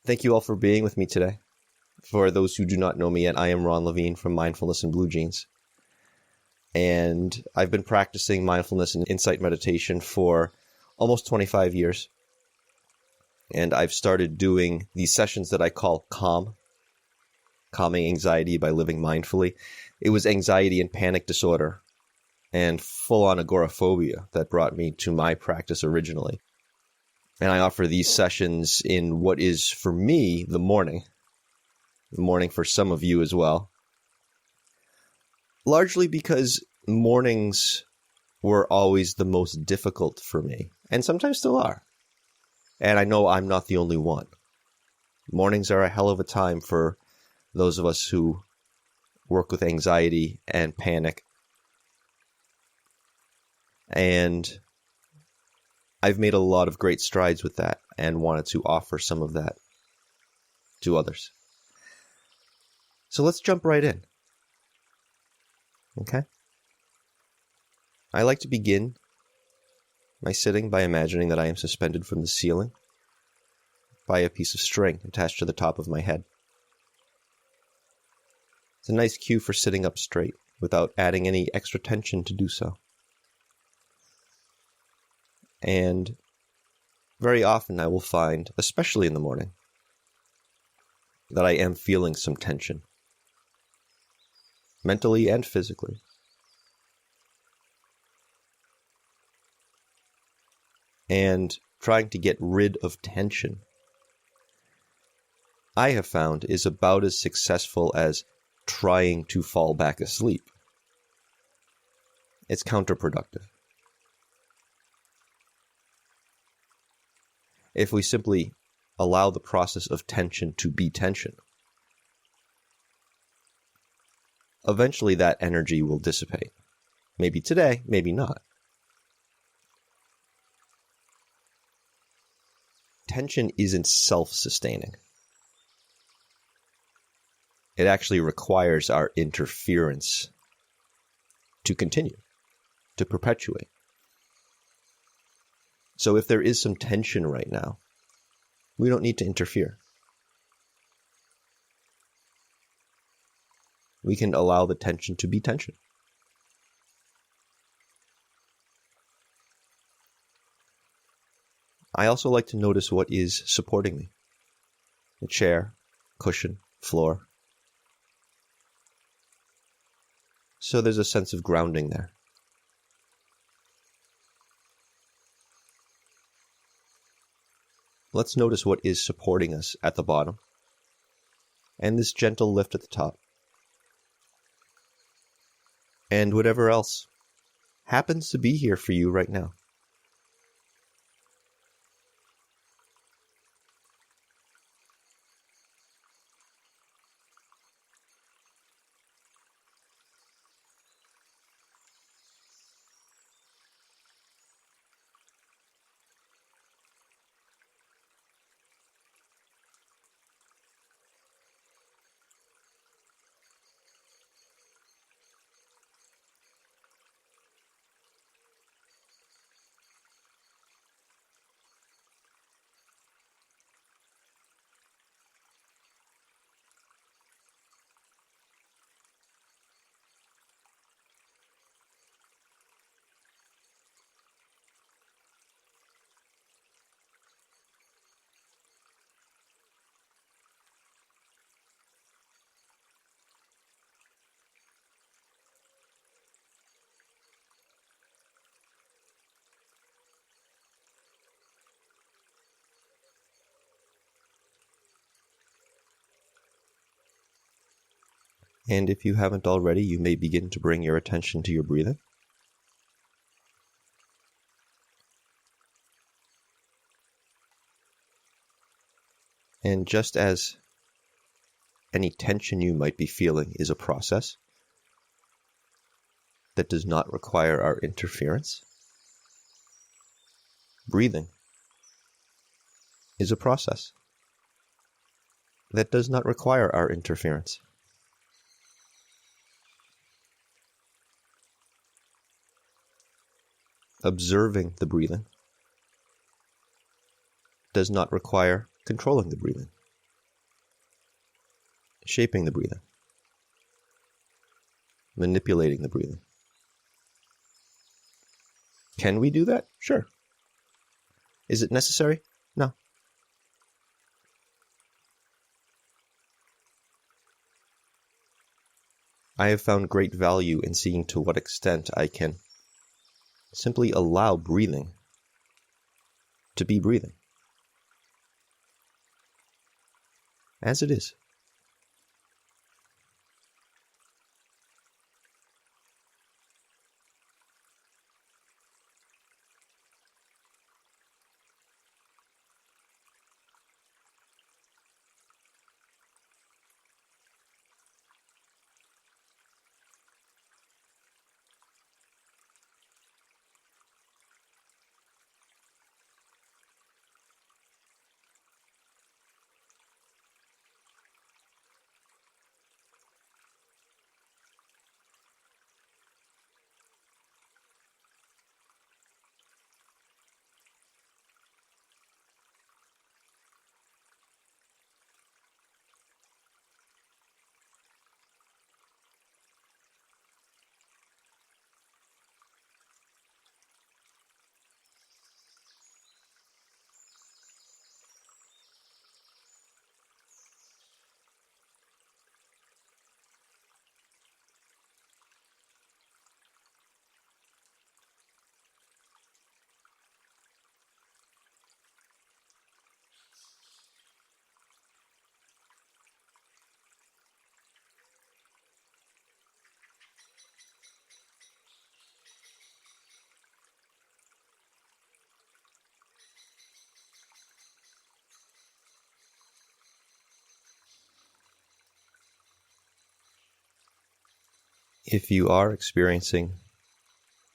Thank you all for being with me today. For those who do not know me yet, I am Ron Levine from Mindfulness and Blue Jeans. And I've been practicing mindfulness and insight meditation for almost 25 years. And I've started doing these sessions that I call calming anxiety by living mindfully. It was anxiety and panic disorder and full-on agoraphobia that brought me to my practice originally. And I offer these sessions in what is, for me, the morning for some of you as well. Largely because mornings were always the most difficult for me, and sometimes still are. And I know I'm not the only one. Mornings are a hell of a time for those of us who work with anxiety and panic. And I've made a lot of great strides with that and wanted to offer some of that to others. So let's jump right in. Okay? I like to begin my sitting by imagining that I am suspended from the ceiling by a piece of string attached to the top of my head. It's a nice cue for sitting up straight without adding any extra tension to do so. And very often I will find, especially in the morning, that I am feeling some tension, mentally and physically. And trying to get rid of tension, I have found, is about as successful as trying to fall back asleep. It's counterproductive. If we simply allow the process of tension to be tension, eventually that energy will dissipate. Maybe today, maybe not. Tension isn't self-sustaining. It actually requires our interference to continue, to perpetuate. So if there is some tension right now, we don't need to interfere. We can allow the tension to be tension. I also like to notice what is supporting me. The chair, cushion, floor. So there's a sense of grounding there. Let's notice what is supporting us at the bottom, and this gentle lift at the top, and whatever else happens to be here for you right now. And if you haven't already, you may begin to bring your attention to your breathing. And just as any tension you might be feeling is a process that does not require our interference, breathing is a process that does not require our interference. Observing the breathing does not require controlling the breathing. shaping the breathing, manipulating the breathing. Can we do that? Sure. Is it necessary? No. I have found great value in seeing to what extent I can simply allow breathing to be breathing, as it is. If you are experiencing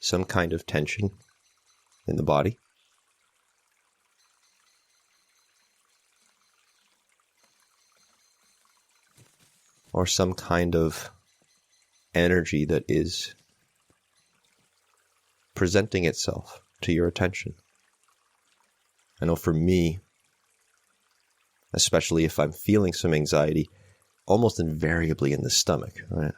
some kind of tension in the body, or some kind of energy that is presenting itself to your attention. I know for me, especially if I'm feeling some anxiety, almost invariably in the stomach, right?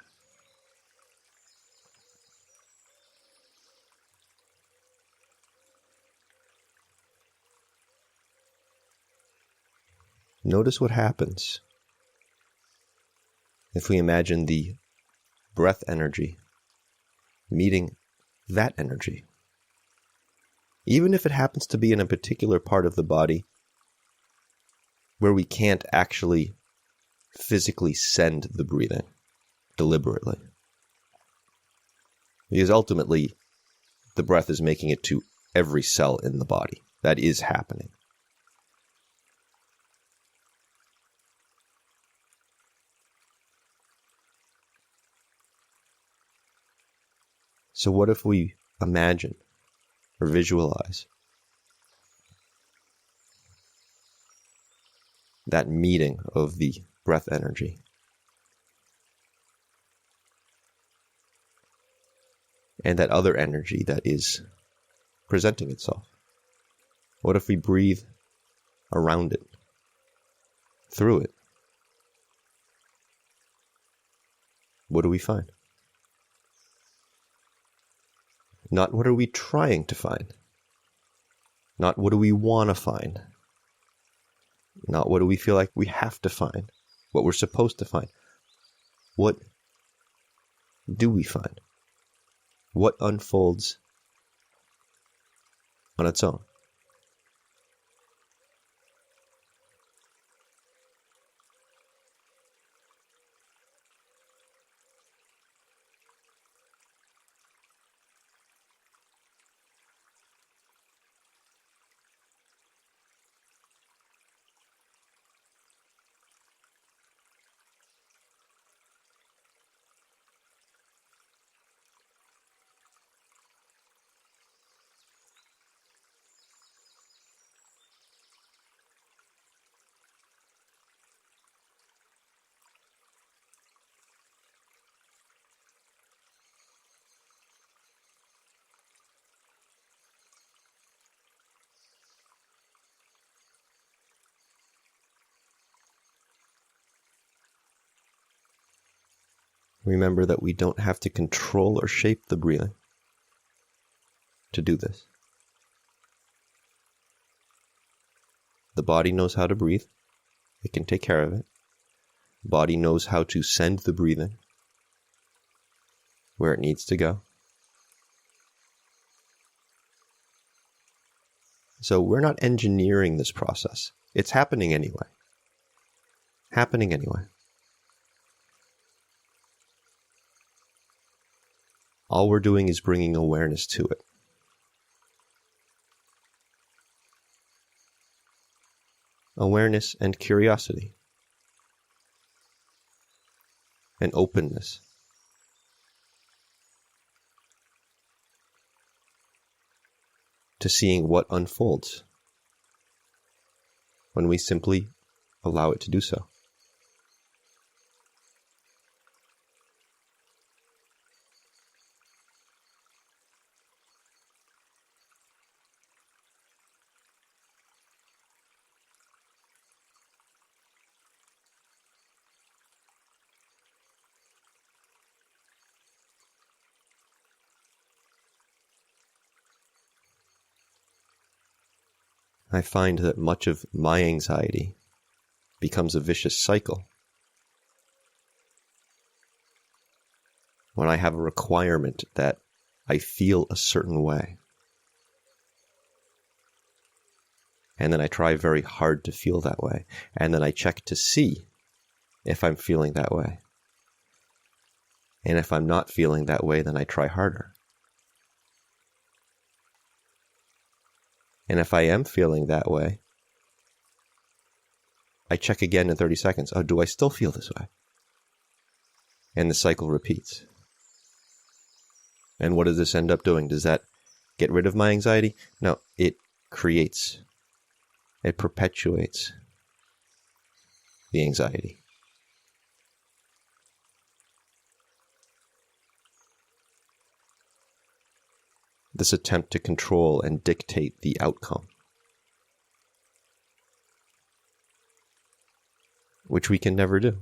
Notice what happens if we imagine the breath energy meeting that energy. Even if it happens to be in a particular part of the body where we can't actually physically send the breathing deliberately. Because ultimately, the breath is making it to every cell in the body. That is happening. So what if we imagine or visualize that meeting of the breath energy and that other energy that is presenting itself? What if we breathe around it, through it? What do we find? Not what are we trying to find. Not what do we want to find. Not what do we feel like we have to find. What we're supposed to find. What do we find? What unfolds on its own? Remember that we don't have to control or shape the breathing to do this. The body knows how to breathe. It can take care of it. The body knows how to send the breathing where it needs to go. So we're not engineering this process. It's happening anyway. Happening anyway. All we're doing is bringing awareness to it. Awareness and curiosity. And openness. To seeing what unfolds when we simply allow it to do so. I find that much of my anxiety becomes a vicious cycle when I have a requirement that I feel a certain way. And then I try very hard to feel that way. And then I check to see if I'm feeling that way. And if I'm not feeling that way, then I try harder. And if I am feeling that way, I check again in 30 seconds. Oh, do I still feel this way? And the cycle repeats. And what does this end up doing? Does that get rid of my anxiety? No, it creates, it perpetuates the anxiety. This attempt to control and dictate the outcome, which we can never do.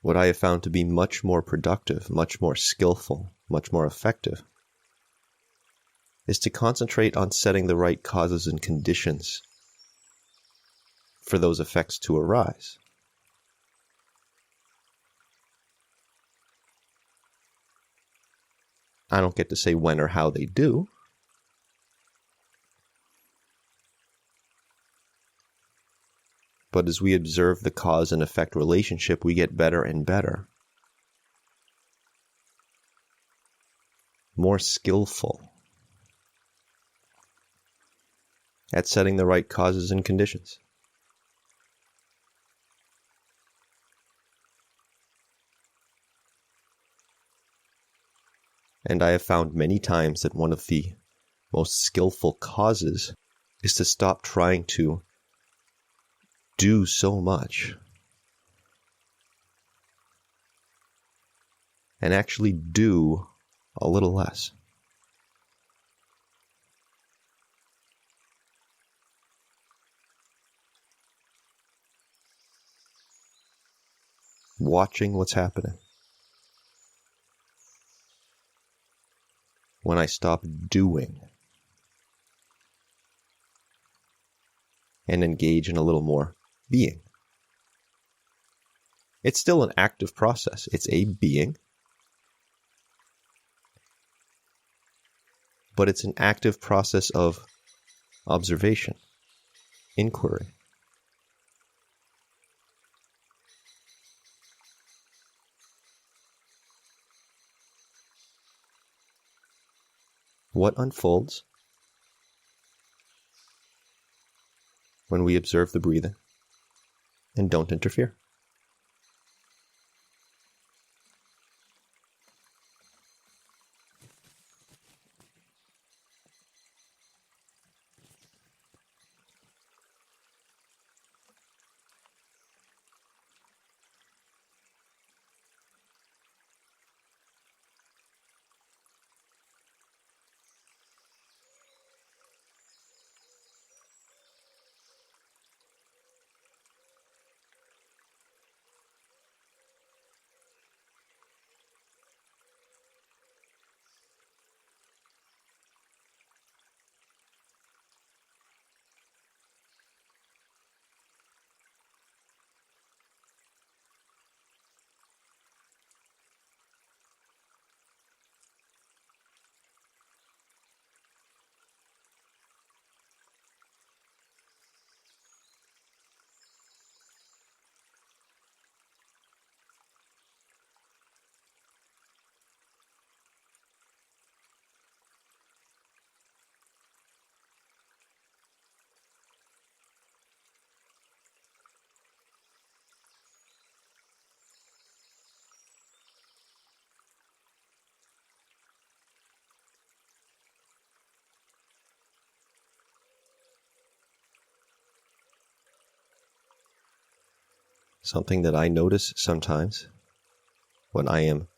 What I have found to be much more productive, much more skillful, much more effective, is to concentrate on setting the right causes and conditions for those effects to arise. I don't get to say when or how they do. But as we observe the cause and effect relationship, we get better and better. More skillful at setting the right causes and conditions. And I have found many times that one of the most skillful causes is to stop trying to do so much and actually do a little less. Watching what's happening. When I stop doing and engage in a little more being. It's still an active process. It's a being, but it's an active process of observation, inquiry. What unfolds when we observe the breathing and don't interfere? something that I notice sometimes when I am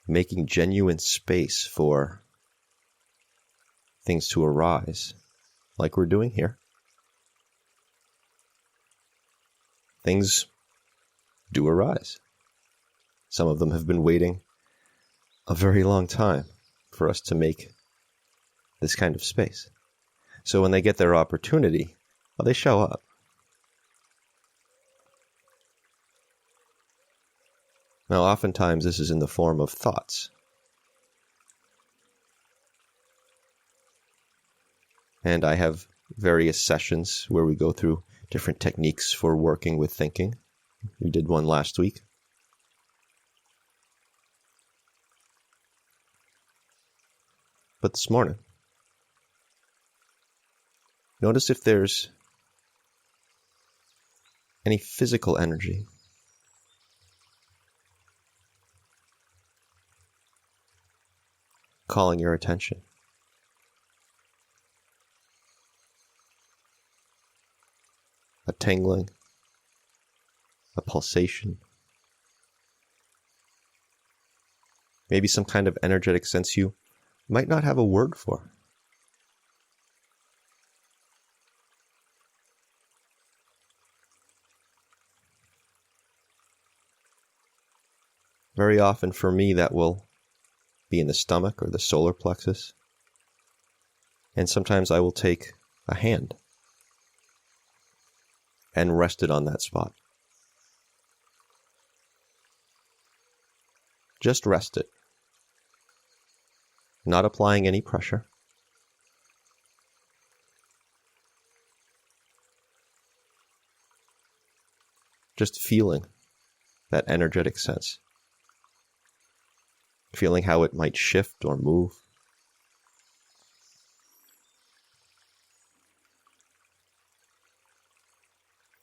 making genuine space for things to arise, like we're doing here. Things do arise. Some of them have been waiting a very long time for us to make this kind of space. So when they get their opportunity, well, they show up. Now, oftentimes this is in the form of thoughts. And I have various sessions where we go through different techniques for working with thinking. We did one last week. But this morning, notice if there's any physical energy. Calling your attention. A tingling, a pulsation, maybe some kind of energetic sense you might not have a word for. Very often for me that will be in the stomach or the solar plexus, and sometimes I will take a hand and rest it on that spot. Just rest it. Not applying any pressure. Just feeling that energetic sense. Feeling how it might shift or move.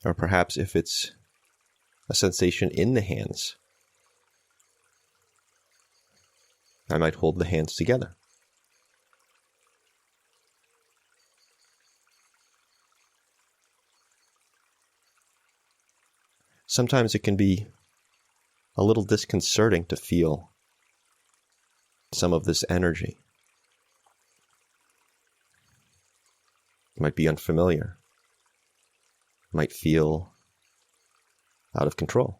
Or perhaps if it's a sensation in the hands, I might hold the hands together. Sometimes it can be a little disconcerting to feel some of this energy. It might be unfamiliar. It might feel out of control.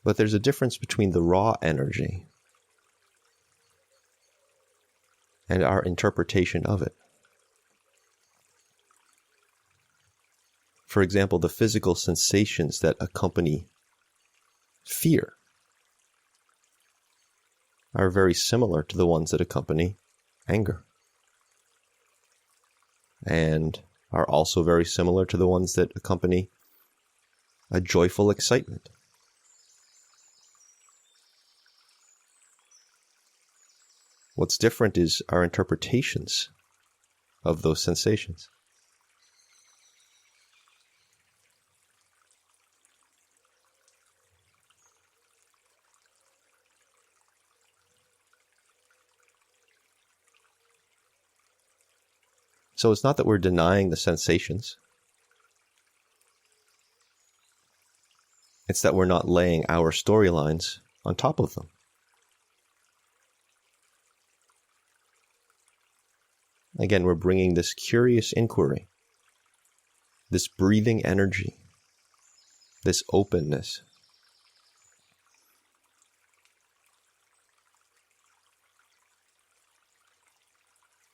But there's a difference between the raw energy and our interpretation of it. For example, the physical sensations that accompany fear are very similar to the ones that accompany anger, and are also very similar to the ones that accompany a joyful excitement. What's different is our interpretations of those sensations. So it's not that we're denying the sensations. It's that we're not laying our storylines on top of them. Again, we're bringing this curious inquiry, this breathing energy, this openness,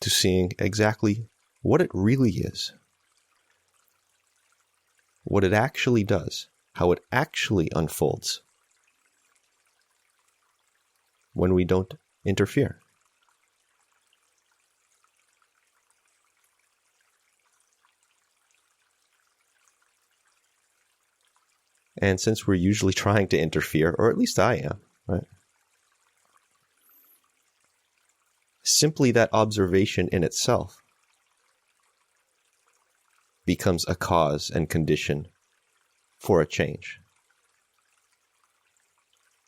to seeing exactly what it really is, what it actually does, how it actually unfolds when we don't interfere. And since we're usually trying to interfere, or at least I am, right? Simply that observation in itself becomes a cause and condition for a change.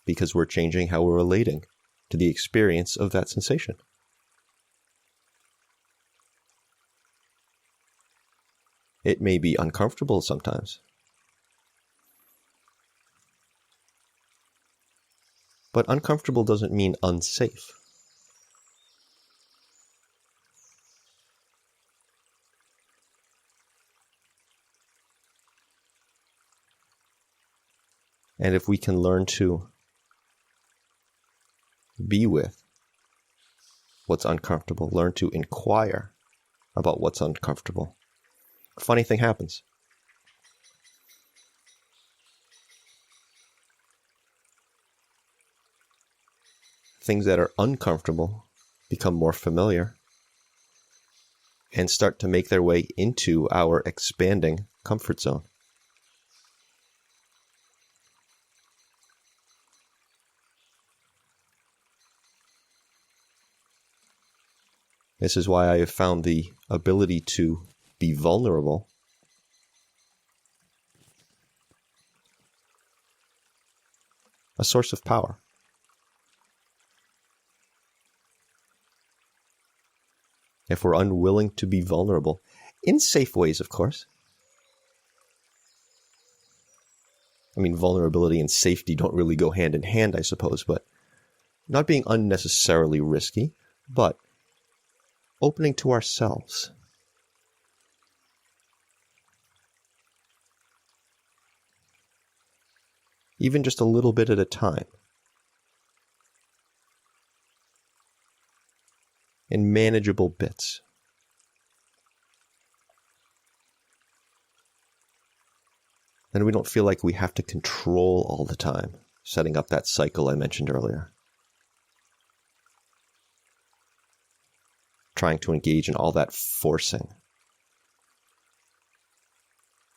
Because we're changing how we're relating to the experience of that sensation. It may be uncomfortable sometimes. But uncomfortable doesn't mean unsafe. And if we can learn to be with what's uncomfortable, learn to inquire about what's uncomfortable, a funny thing happens. Things that are uncomfortable become more familiar and start to make their way into our expanding comfort zone. This is why I have found the ability to be vulnerable a source of power. If we're unwilling to be vulnerable, in safe ways, of course. I mean, vulnerability and safety don't really go hand in hand, I suppose, but not being unnecessarily risky, but opening to ourselves. Even just a little bit at a time. In manageable bits. Then we don't feel like we have to control all the time, setting up that cycle I mentioned earlier. Trying to engage in all that forcing.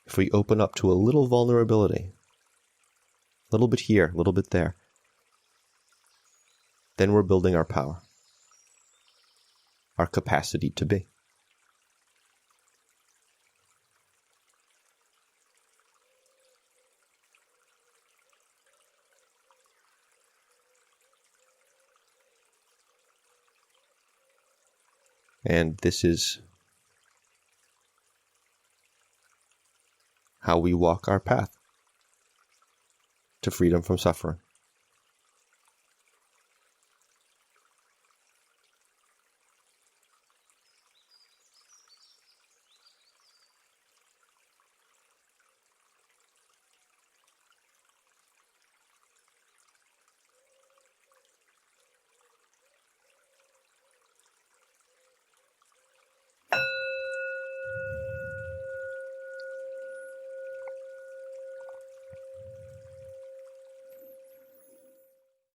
If we open up to a little vulnerability, a little bit here, a little bit there, then we're building our power, our capacity to be. And this is how we walk our path to freedom from suffering.